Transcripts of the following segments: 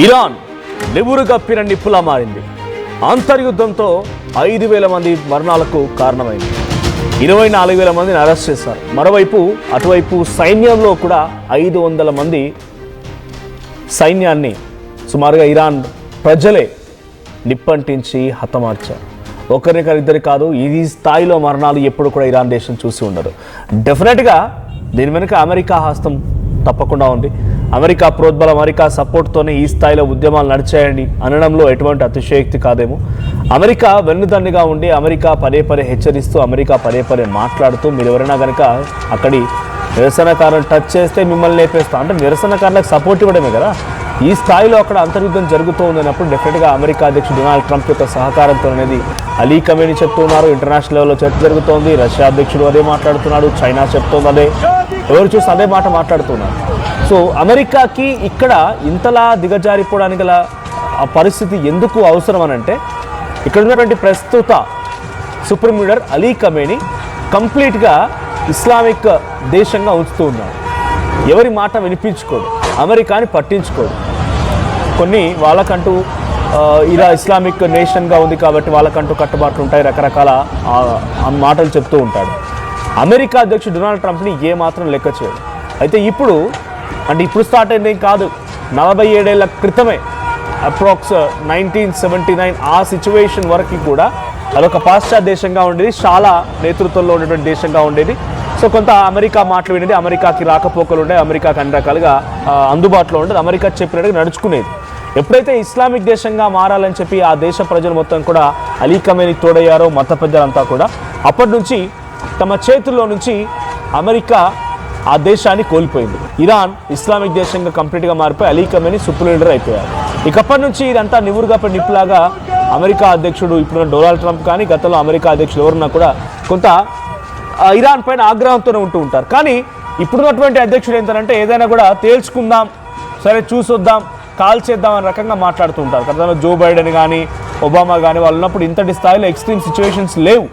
Iran నివురు కప్పిన నిప్పులా మారింది. అంతర్యుద్ధంతో 5,000 మంది మరణాలకు కారణమైంది. 24,000 మందిని అరెస్ట్ చేశారు. మరోవైపు అటువైపు సైన్యంలో కూడా 500 మంది సైన్యాన్ని సుమారుగా ఇరాన్ ప్రజలే నిప్పంటించి హతమార్చారు. ఒకరిద్దరు కాదు, ఈ స్థాయిలో మరణాలు ఎప్పుడు కూడా ఇరాన్ దేశం చూసి ఉండదు. డెఫినెట్గా దీని వెనుక అమెరికా హస్తం తప్పకుండా ఉంది. అమెరికా ప్రోద్బలం, అమెరికా సపోర్ట్తోనే ఈ స్థాయిలో ఉద్యమాలు నడిచాయండి అనడంలో ఎటువంటి అతిశయోక్తి కాదేమో. అమెరికా వెన్నుదన్నుగా ఉండి అమెరికా పదే హెచ్చరిస్తూ, అమెరికా పదే మాట్లాడుతూ, మీరు ఎవరైనా కనుక అక్కడి నిరసనకారులను టచ్ చేస్తే మిమ్మల్ని లేపేస్తాం అంటే నిరసనకారులకు సపోర్ట్ ఇవ్వడమే కదా. ఈ స్థాయిలో అక్కడ అంతర్యుద్ధం జరుగుతూ ఉందన్నప్పుడు డెఫినెట్గా అమెరికా అధ్యక్షుడు డొనాల్డ్ ట్రంప్ యొక్క సహకారంతో అనేది అలీ కమేనీ చెప్తున్నారు. ఇంటర్నేషనల్ లెవెల్లో చర్చ జరుగుతోంది. రష్యా అధ్యక్షుడు అదే మాట్లాడుతున్నాడు. చైనా చెప్తోంది అదే, ఎవరు చూసి అదే మాట మాట్లాడుతున్నారు. సో అమెరికాకి ఇక్కడ ఇంతలా దిగజారిపోవడానికి గల ఆ పరిస్థితి ఎందుకు అవసరం అని అంటే, ఇక్కడ ఉన్నటువంటి ప్రస్తుత సుప్రీం లీడర్ అలీ కమేనీ కంప్లీట్గా ఇస్లామిక్ దేశంగా ఉంచుతూ ఉన్నారు. ఎవరి మాట వినిపించుకోడు, అమెరికాని పట్టించుకోడు. కొన్ని వాళ్ళకంటూ ఇలా ఇస్లామిక్ నేషన్గా ఉంది కాబట్టి వాళ్ళకంటూ కట్టుబాట్లు ఉంటాయి, రకరకాల మాటలు చెప్తూ ఉంటాడు. అమెరికా అధ్యక్షుడు డొనాల్డ్ ట్రంప్ని ఏమాత్రం లెక్క చేయడు. అయితే ఇప్పుడు స్టార్ట్ అయింది కాదు, 47 ఏళ్ల క్రితమే అప్రాక్స్ 1979 ఆ సిచ్యువేషన్ వరకు కూడా అదొక పాశ్చాత్య దేశంగా ఉండేది, చాలా నేతృత్వంలో ఉన్నటువంటి దేశంగా ఉండేది. సో కొంత అమెరికా మాటలు వినేది, అమెరికాకి రాకపోకలు ఉండే, అమెరికాకి అన్ని రకాలుగా అందుబాటులో ఉండేది, అమెరికా చెప్పినట్టుగా నడుచుకునేది. ఎప్పుడైతే ఇస్లామిక్ దేశంగా మారాలని చెప్పి ఆ దేశ ప్రజలు మొత్తం కూడా అలీ కమేనీ తోడయ్యారో, మత పెద్దలంతా కూడా, అప్పటి నుంచి తమ చేతుల్లో నుంచి అమెరికా ఆ దేశాన్ని కోల్పోయింది. ఇరాన్ ఇస్లామిక్ దేశంగా కంప్లీట్గా మారిపోయి అలీ కమేనీ సుప్రీం లీడర్ అయిపోయారు. ఇకప్పటి నుంచి ఇదంతా నివురుగా నిప్పులాగా అమెరికా అధ్యక్షుడు ఇప్పుడున్న డొనాల్డ్ ట్రంప్ కానీ, గతంలో అమెరికా అధ్యక్షుడు ఎవరున్నా కూడా కొంత ఇరాన్ పైన ఆగ్రహంతోనే ఉంటూ ఉంటారు. కానీ ఇప్పుడున్నటువంటి అధ్యక్షుడు ఏంటంటే ఏదైనా కూడా తేల్చుకుందాం, సరే చూసొద్దాం, కాల్ చేద్దాం అనే రకంగా మాట్లాడుతూ ఉంటారు. గతంలో జో బైడెన్ కానీ, ఒబామా కానీ వాళ్ళు ఉన్నప్పుడు ఇంతటి స్థాయిలో ఎక్స్ట్రీమ్ సిచ్యువేషన్స్ లేవు.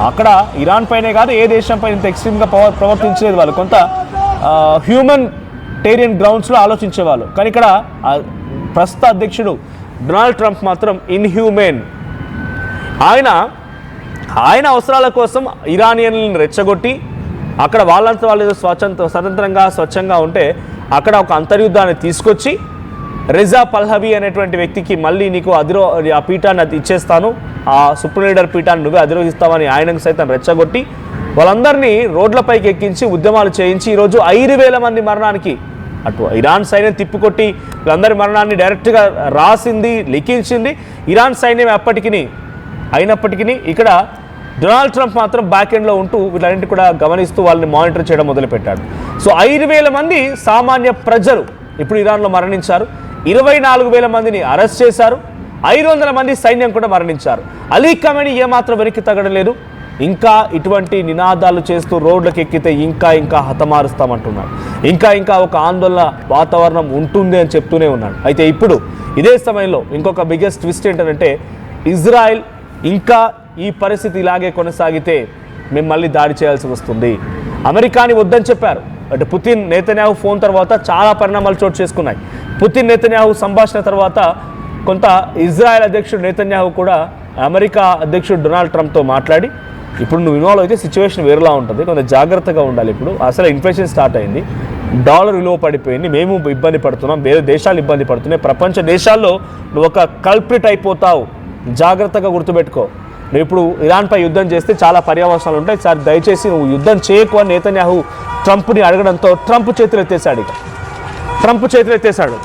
అక్కడ ఇరాన్ పైనే కాదు, ఏ దేశం పైన ఇంత ఎక్స్ట్రీమ్గా ప్రవర్తించలేదు వాళ్ళు. కొంత హ్యూమనిటేరియన్ గ్రౌండ్స్లో ఆలోచించేవాళ్ళు. కానీ ఇక్కడ ప్రస్తుత అధ్యక్షుడు డొనాల్డ్ ట్రంప్ మాత్రం ఇన్హ్యూమెన్. ఆయన అవసరాల కోసం ఇరానియన్లను రెచ్చగొట్టి అక్కడ వాళ్ళంతా వాళ్ళు స్వతంత్రంగా స్వచ్ఛంగా ఉంటే అక్కడ ఒక అంతర్యుద్ధాన్ని తీసుకొచ్చి రెజా పహ్లవి అనేటువంటి వ్యక్తికి మళ్ళీ నీకు ఆ పీఠాన్ని ఇచ్చేస్తాను, ఆ సుప్రీం లీడర్ పీఠాన్ని నువ్వే అధిరోహిస్తావని ఆయనకు సైతం రెచ్చగొట్టి వాళ్ళందరినీ రోడ్లపైకి ఎక్కించి ఉద్యమాలు చేయించి ఈరోజు 5,000 మంది మరణానికి అటు ఇరాన్ సైన్యం తిప్పుకొట్టి వీళ్ళందరి మరణాన్ని డైరెక్ట్గా రాసింది, లిఖించింది ఇరాన్ సైన్యం. అయినప్పటికీ ఇక్కడ డొనాల్డ్ ట్రంప్ మాత్రం బ్యాక్ ఎండ్లో ఉంటూ వీళ్ళన్నింటి కూడా గమనిస్తూ వాళ్ళని మానిటర్ చేయడం మొదలుపెట్టాడు. సో 5,000 మంది సామాన్య ప్రజలు ఇప్పుడు ఇరాన్లో మరణించారు. 24,000 మందిని అరెస్ట్ చేశారు. 500 మంది సైన్యం కూడా మరణించారు. అలీ కమేనీ ఏమాత్రం వెనక్కి తగ్గడం లేదు. ఇంకా ఇటువంటి నినాదాలు చేస్తూ రోడ్లకు ఎక్కితే ఇంకా హతమారుస్తామంటున్నాడు. ఇంకా ఒక ఆందోళన వాతావరణం ఉంటుంది అని చెప్తూనే ఉన్నాడు. అయితే ఇప్పుడు ఇదే సమయంలో ఇంకొక బిగ్గెస్ట్ ట్విస్ట్ ఏంటంటే, ఇజ్రాయెల్ ఇంకా ఈ పరిస్థితి ఇలాగే కొనసాగితే మేము మళ్ళీ దాడి చేయాల్సి వస్తుంది. అమెరికాని వద్దని చెప్పారు. అంటే పుతిన్ నెతన్యాహు ఫోన్ తర్వాత చాలా పరిణామాలు చోటు చేసుకున్నాయి. పుతిన్ నెతన్యాహు సంభాషణ తర్వాత కొంత ఇజ్రాయెల్ అధ్యక్షుడు నెతన్యాహు కూడా అమెరికా అధ్యక్షుడు డొనాల్డ్ ట్రంప్తో మాట్లాడి, ఇప్పుడు నువ్వు ఇన్వాల్వ్ అయితే సిచ్యువేషన్ వేరేలా ఉంటుంది, కొంత జాగ్రత్తగా ఉండాలి. ఇప్పుడు అసలు ఇన్ఫ్లేషన్ స్టార్ట్ అయింది, డాలర్ విలువ పడిపోయింది, మేము ఇబ్బంది పడుతున్నాం, వేరే దేశాలు ఇబ్బంది పడుతున్నాయి, ప్రపంచ దేశాల్లో నువ్వు ఒక కల్ప్రిట్ అయిపోతావు, జాగ్రత్తగా గుర్తుపెట్టుకో. నువ్వు ఇప్పుడు ఇరాన్పై యుద్ధం చేస్తే చాలా పర్యవసనాలు ఉంటాయి, సార్ దయచేసి నువ్వు యుద్ధం చేయకు అని నెతన్యాహు ట్రంప్ని అడగడంతో ట్రంప్ చేతులు ఎత్తేసాడు.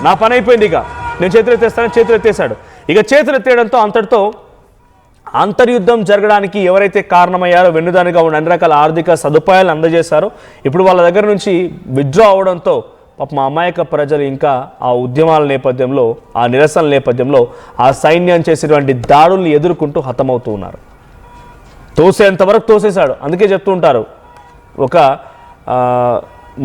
నా పని అయిపోయింది, ఇక నేను చేతులు ఎత్తేస్తాడు. ఇక చేతులు ఎత్తేయడంతో అంతటితో అంతర్యుద్ధం జరగడానికి ఎవరైతే కారణమయ్యారో, వెన్నుదానిగా ఉన్న అన్ని రకాల ఆర్థిక సదుపాయాలు అందజేశారో, ఇప్పుడు వాళ్ళ దగ్గర నుంచి విత్డ్రా అవడంతో మా అమాయక ప్రజలు ఇంకా ఆ ఉద్యమాల నేపథ్యంలో, ఆ నిరసనల నేపథ్యంలో ఆ సైన్యం చేసేటువంటి దాడుల్ని ఎదుర్కొంటూ హతమవుతూ ఉన్నారు. తోసేంతవరకు తోసేశాడు. అందుకే చెప్తూ ఉంటారు, ఒక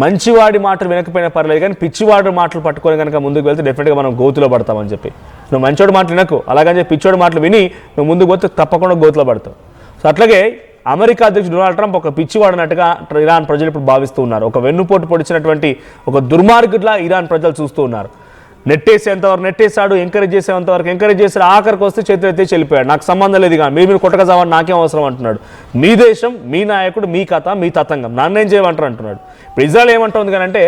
మంచివాడి మాటలు వినకపోయినా పర్లేదు కానీ పిచ్చివాడి మాటలు పట్టుకొని కనుక ముందుకు వెళ్తే డెఫినెట్గా మనం గోతులో పడతామని చెప్పి. నువ్వు మంచోడి మాటలు వినకు, అలాగని చెప్పి పిచ్చోడి మాటలు విని నువ్వు ముందుకు పోతే తప్పకుండా గోతులో పడతావు. సో అట్లాగే అమెరికా అధ్యక్షుడు డొనాల్డ్ ట్రంప్ ఒక పిచ్చివాడనట్టుగా ఇరాన్ ప్రజలు ఇప్పుడు భావిస్తూ ఉన్నారు. ఒక వెన్నుపోటు పొడిచినటువంటి ఒక దుర్మార్గుడిలా ఇరాన్ ప్రజలు చూస్తూ ఉన్నారు. నెట్టేసేంతవరకు నెట్టేశాడు, ఎంకరేజ్ చేసేంతవరకు ఎంకరేజ్ చేశాడు, ఆఖరికి వస్తే చేతులు ఎత్తేసి వెళ్ళిపోయాడు. నాకు సంబంధం లేదు, కానీ మీరు కొట్టకజావని నాకేం అవసరం అంటున్నాడు. మీ దేశం, మీ నాయకుడు, మీ కథ, మీ తతంగం, నన్నేం చేయమంటారు అంటున్నాడు. ఇప్పుడు ఇజ్రాయెల్ ఏమంటుంది కానీ అంటే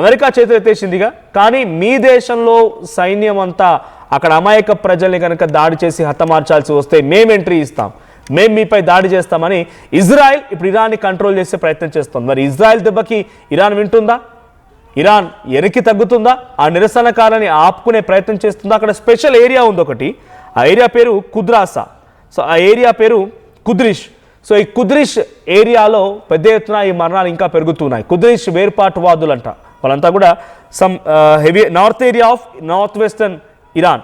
అమెరికా చేతులు ఎత్తేసిందిగా, కానీ మీ దేశంలో సైన్యం అంతా అక్కడ అమాయక ప్రజల్ని కనుక దాడి చేసి హతమార్చాల్సి వస్తే మేము ఎంట్రీ ఇస్తాం, మేము మీపై దాడి చేస్తామని ఇజ్రాయెల్ ఇప్పుడు ఇరాన్ని కంట్రోల్ చేసే ప్రయత్నం చేస్తుంది. మరి ఇజ్రాయెల్ దెబ్బకి ఇరాన్ వింటుందా? ఇరాన్ వెనక్కి తగ్గుతుందా? ఆ నిరసనకారులని ఆపుకునే ప్రయత్నం చేస్తుందా? అక్కడ స్పెషల్ ఏరియా ఉంది ఒకటి, ఆ ఏరియా పేరు కుద్రాసా. సో ఆ ఏరియా పేరు కుద్రిష్. సో ఈ కుద్రిష్ ఏరియాలో పెద్ద ఎత్తున ఈ మరణాలు ఇంకా పెరుగుతున్నాయి. కుద్రిష్ వేర్పాటువాదులు అంట, వాళ్ళంతా కూడా heavy north area of north western Iran,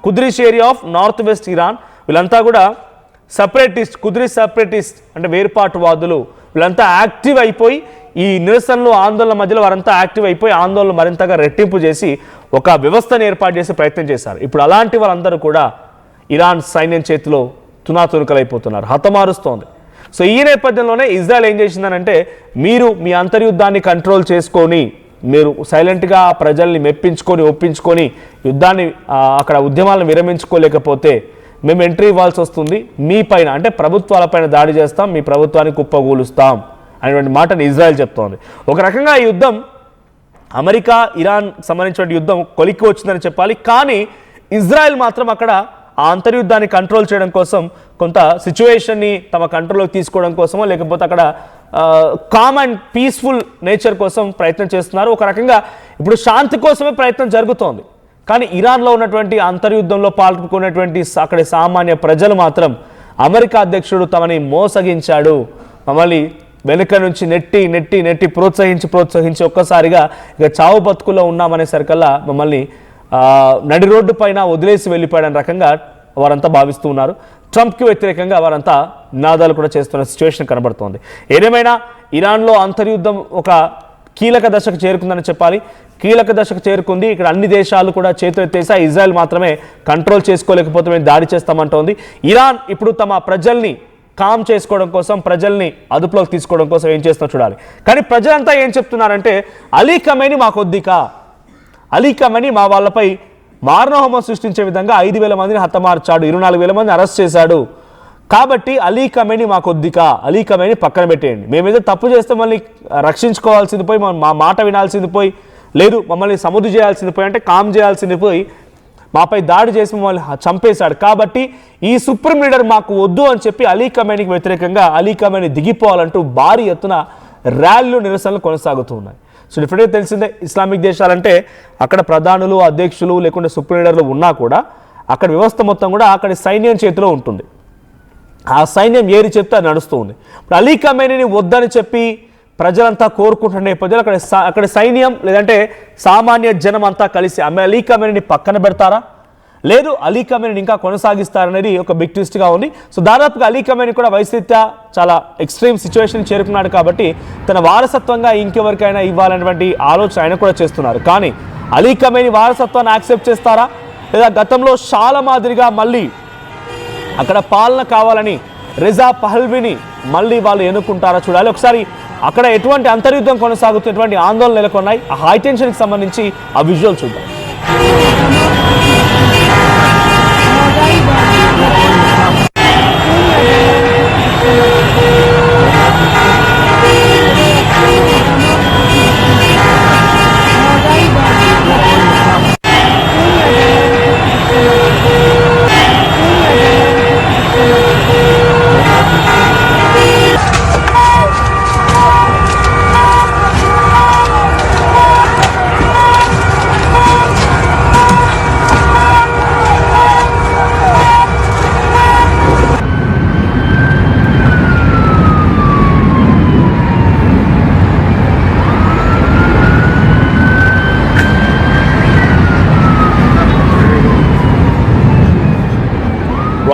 Kurdish area of north west Iran, వీళ్ళంతా కూడా సపరేటిస్ట్, కుద్రిష్ సపరేటిస్ట్ అంటే వేర్పాటువాదులు. వీళ్ళంతా యాక్టివ్ అయిపోయి ఈ నిరసనలు ఆందోళన మధ్యలో వారంతా యాక్టివ్ అయిపోయి ఆందోళన మరింతగా రెట్టింపు చేసి ఒక వ్యవస్థను ఏర్పాటు చేసే ప్రయత్నం చేశారు. ఇప్పుడు అలాంటి వాళ్ళందరూ కూడా ఇరాన్ సైన్యం చేతిలో తునాతునకలైపోతున్నారు, హతమారుస్తోంది. సో ఈ నేపథ్యంలోనే ఇజ్రాయెల్ ఏం చేసిందనంటే, మీరు మీ అంతర్యుద్ధాన్ని కంట్రోల్ చేసుకొని మీరు సైలెంట్గా ప్రజల్ని మెప్పించుకొని ఒప్పించుకొని యుద్ధాన్ని అక్కడ ఉద్యమాలను విరమించుకోలేకపోతే మేము ఎంట్రీ ఇవ్వాల్సి వస్తుంది, మీ పైన అంటే ప్రభుత్వాలపైన దాడి చేస్తాం, మీ ప్రభుత్వాన్ని కుప్పగూలుస్తాం అనేటువంటి మాటని ఇజ్రాయెల్ చెప్తోంది. ఒక రకంగా ఈ యుద్ధం అమెరికా ఇరాన్ సంబంధించిన యుద్ధం కొలిక్కి వచ్చిందని చెప్పాలి. కానీ ఇజ్రాయెల్ మాత్రం అక్కడ ఆ అంతర్యుద్ధాన్ని కంట్రోల్ చేయడం కోసం, కొంత సిచ్యువేషన్ని తమ కంట్రోల్లోకి తీసుకోవడం కోసమో లేకపోతే అక్కడ కామ్ అండ్ పీస్ఫుల్ నేచర్ కోసం ప్రయత్నం చేస్తున్నారు. ఒక రకంగా ఇప్పుడు శాంతి కోసమే ప్రయత్నం జరుగుతోంది. కానీ ఇరాన్లో ఉన్నటువంటి అంతర్యుద్ధంలో పాల్గొనేటువంటి అక్కడి సామాన్య ప్రజలు మాత్రం అమెరికా అధ్యక్షుడు తమని మోసగించాడు, మమ్మల్ని వెనుక నుంచి నెట్టి నెట్టి నెట్టి ప్రోత్సహించి ఒక్కసారిగా ఇక చావు బతుకుల్లో ఉన్నామనేసరికల్లా మమ్మల్ని నడి రోడ్డు పైన వదిలేసి వెళ్ళిపోయాడని రకంగా వారంతా భావిస్తూ ఉన్నారు. ట్రంప్కి వ్యతిరేకంగా వారంతా నినాదాలు కూడా చేస్తున్న సిచ్యువేషన్ కనబడుతోంది. ఏదేమైనా ఇరాన్లో అంతర్యుద్ధం ఒక కీలక దశకు చేరుకుందని చెప్పాలి. కీలక దశకు చేరుకుంది. ఇక్కడ అన్ని దేశాలు కూడా చేతులు ఎత్తేసా, ఇజ్రాయెల్ మాత్రమే కంట్రోల్ చేసుకోలేకపోతే మేము దాడి చేస్తామంటోంది. ఇరాన్ ఇప్పుడు తమ ప్రజల్ని కామ్ చేసుకోవడం కోసం, ప్రజల్ని అదుపులోకి తీసుకోవడం కోసం ఏం చేస్తున్నా చూడాలి. కానీ ప్రజలంతా ఏం చెప్తున్నారంటే, అలీ ఖమేనీ మాకొద్దికా, అలీ ఖమేనీ మా వాళ్ళపై మారణహోమం సృష్టించే విధంగా 5,000 మందిని హతమార్చాడు, 24,000 మందిని అరెస్ట్ చేశాడు, కాబట్టి అలీ ఖమేనీ మాకొద్దికా, అలీ ఖమేనీ పక్కన పెట్టేయండి. మేమేదో తప్పు చేస్తే మళ్ళీ రక్షించుకోవాల్సింది పోయి, మా మాట వినాల్సింది పోయి, లేదు మమ్మల్ని సముద్ర చేయాల్సింది పోయి, అంటే కామ్ చేయాల్సింది పోయి మాపై దాడి చేసి మమ్మల్ని చంపేశాడు, కాబట్టి ఈ సుప్రీం లీడర్ మాకు వద్దు అని చెప్పి అలీ ఖమేనీకి వ్యతిరేకంగా అలీ ఖమేనీ దిగిపోవాలంటూ భారీ ఎత్తున ర్యాలీలు, నిరసనలు కొనసాగుతూ ఉన్నాయి. సో డిఫరెంట్గా తెలిసిందే, ఇస్లామిక్ దేశాలంటే అక్కడ ప్రధానులు, అధ్యక్షులు లేకుంటే సుప్రీం లీడర్లు ఉన్నా కూడా అక్కడ వ్యవస్థ మొత్తం కూడా అక్కడి సైన్యం చేతిలో ఉంటుంది. ఆ సైన్యం ఏరి చెప్తే అది నడుస్తూ ఉంది. ఇప్పుడు అలీ ఖమేనీని వద్దని చెప్పి ప్రజలంతా కోరుకుంటున్న నేపథ్యంలో అక్కడ సైన్యం లేదంటే సామాన్య జనం అంతా కలిసి అలీ ఖమేనీని పక్కన పెడతారా, లేదు అలీ ఖమేనీని ఇంకా కొనసాగిస్తారనేది ఒక బిగ్ ట్విస్ట్గా ఉంది. సో దాదాపుగా అలీ ఖమేనీ కూడా వయసురీత్యా చాలా ఎక్స్ట్రీమ్ సిచ్యువేషన్ చేరుకున్నాడు కాబట్టి తన వారసత్వంగా ఇంకెవరికైనా ఇవ్వాలనేటువంటి ఆలోచన ఆయన కూడా చేస్తున్నారు. కానీ అలీ ఖమేనీ వారసత్వాన్ని యాక్సెప్ట్ చేస్తారా, లేదా గతంలో షాల మాదిరిగా మళ్ళీ అక్కడ పాలన కావాలని రిజా పహల్వీని మళ్ళీ వాళ్ళు ఎన్నుకుంటారా చూడాలి. ఒకసారి అక్కడ ఎటువంటి అంతర్యుద్ధం కొనసాగుతున్నటువంటి ఆందోళన నెలకొన్నాయి, ఆ హై టెన్షన్కి సంబంధించి ఆ విజువల్ చూద్దాం.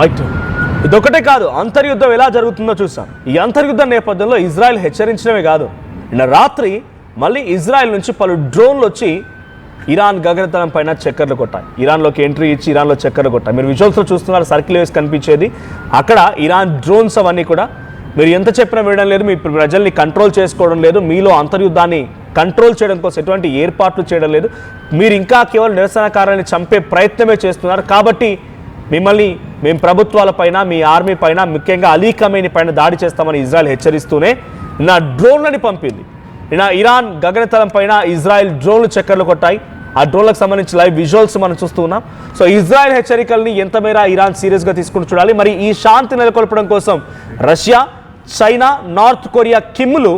రైట్, ఇదొకటే కాదు, అంతర్యుద్ధం ఎలా జరుగుతుందో చూసాం. ఈ అంతర్యుద్ధం నేపథ్యంలో ఇజ్రాయెల్ హెచ్చరించడమే కాదు, నిన్న రాత్రి మళ్ళీ ఇజ్రాయెల్ నుంచి పలు డ్రోన్లు వచ్చి ఇరాన్ గగనతలం పైన చక్కర్లు కొట్టాయి. ఇరాన్లోకి ఎంట్రీ ఇచ్చి ఇరాన్లో చక్కర్లు కొట్టాయి. మీరు విజువల్స్లో చూస్తున్నారు, సర్కిల్ వేసి కనిపించేది అక్కడ ఇరాన్ డ్రోన్స్ అవన్నీ కూడా. మీరు ఎంత చెప్పినా వినడం లేదు, మీ ప్రజల్ని కంట్రోల్ చేసుకోవడం లేదు, మీలో అంతర్యుద్ధాన్ని కంట్రోల్ చేయడం కోసం ఎటువంటి ఏర్పాట్లు చేయడం లేదు. మీరు ఇంకా కేవలం నిరసనకారులని చంపే ప్రయత్నమే చేస్తున్నారు. కాబట్టి మిమ్మల్ని మేము ప్రభుత్వాలపైన, మీ ఆర్మీ పైన, ముఖ్యంగా అలీ ఖమేనీ పైన దాడి చేస్తామని ఇజ్రాయెల్ హెచ్చరిస్తూనే నా డ్రోన్లని పంపింది. నిన్న ఇరాన్ గగనతలం పైన ఇజ్రాయెల్ డ్రోన్లు చక్కర్లు కొట్టాయి. ఆ డ్రోన్లకు సంబంధించి లైవ్ విజువల్స్ మనం చూస్తూ ఉన్నాం. సో ఇజ్రాయెల్ హెచ్చరికల్ని ఎంత మేర ఇరాన్ సీరియస్గా తీసుకుని చూడాలి. మరి ఈ శాంతి నెలకొల్పడం కోసం రష్యా, చైనా, నార్త్ కొరియా కిమ్లు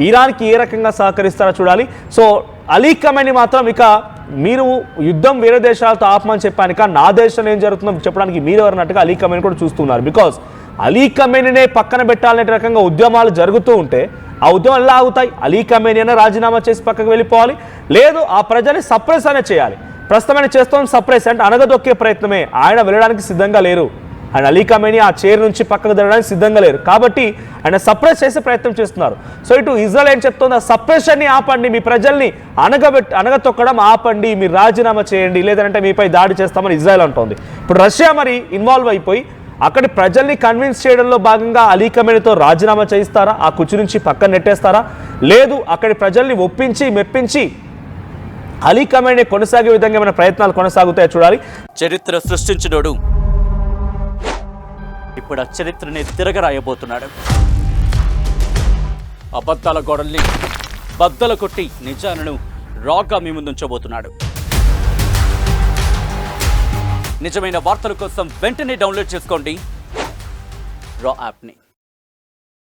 ఇరాన్కి ఏ రకంగా సహకరిస్తారో చూడాలి. సో అలీ ఖమేనీ మాత్రం ఇక మీరు యుద్ధం వేరే దేశాలతో ఆపమని చెప్పాను, నా దేశంలో ఏం జరుగుతుందో చెప్పడానికి మీరు ఎవరన్నట్టుగా అలీ ఖమేనీ కూడా చూస్తున్నారు. బికాజ్ అలీ ఖమేనీనే పక్కన పెట్టాలనే రకంగా ఉద్యమాలు జరుగుతూ ఉంటే ఆ ఉద్యమాలు ఎలా ఆగుతాయి? అలీ ఖమేనీ అయినా రాజీనామా చేసి పక్కకు వెళ్ళిపోవాలి, లేదు ఆ ప్రజల్ని సప్రెస్ అనే చేయాలి. ప్రస్తుతమైన చేస్తాం సప్రెస్ అంటే అనగదొక్కే ప్రయత్నమే. ఆయన వెళ్ళడానికి సిద్ధంగా లేరు. ఆయన అలీ ఖమేనీ ఆ చైర్ నుంచి పక్కకు జరగడానికి సిద్ధంగా లేరు. కాబట్టి ఆయన సప్రెస్ చేసే ప్రయత్నం చేస్తున్నారు. సో ఇటు ఇజ్రాయెల్ ఏం చెప్తుంది? ఆ సప్రెషన్ని ఆపండి, మీ ప్రజల్ని అనగతొక్కడం ఆపండి, మీరు రాజీనామా చేయండి, లేదంటే మీపై దాడి చేస్తామని ఇజ్రాయెల్ అంటోంది. ఇప్పుడు రష్యా మరి ఇన్వాల్వ్ అయిపోయి అక్కడి ప్రజల్ని కన్విన్స్ చేయడంలో భాగంగా అలీ ఖమేనీతో రాజీనామా చేయిస్తారా? ఆ కుర్చీ నుంచి పక్కన నెట్టేస్తారా? లేదు అక్కడి ప్రజల్ని ఒప్పించి మెప్పించి అలీ ఖమేనీ కొనసాగే విధంగా ఏమైనా ప్రయత్నాలు కొనసాగుతాయో చూడాలి. చరిత్ర సృష్టించినోడు ఇప్పుడు ఆ చరిత్రని తిరగరాయబోతున్నాడు. అబద్ధాల గోడల్ని బద్దలు కొట్టి నిజాలను రాగా మీ ముందుంచబోతున్నాడు. నిజమైన వార్తల కోసం వెంటనే డౌన్లోడ్ చేసుకోండి రా యాప్ని.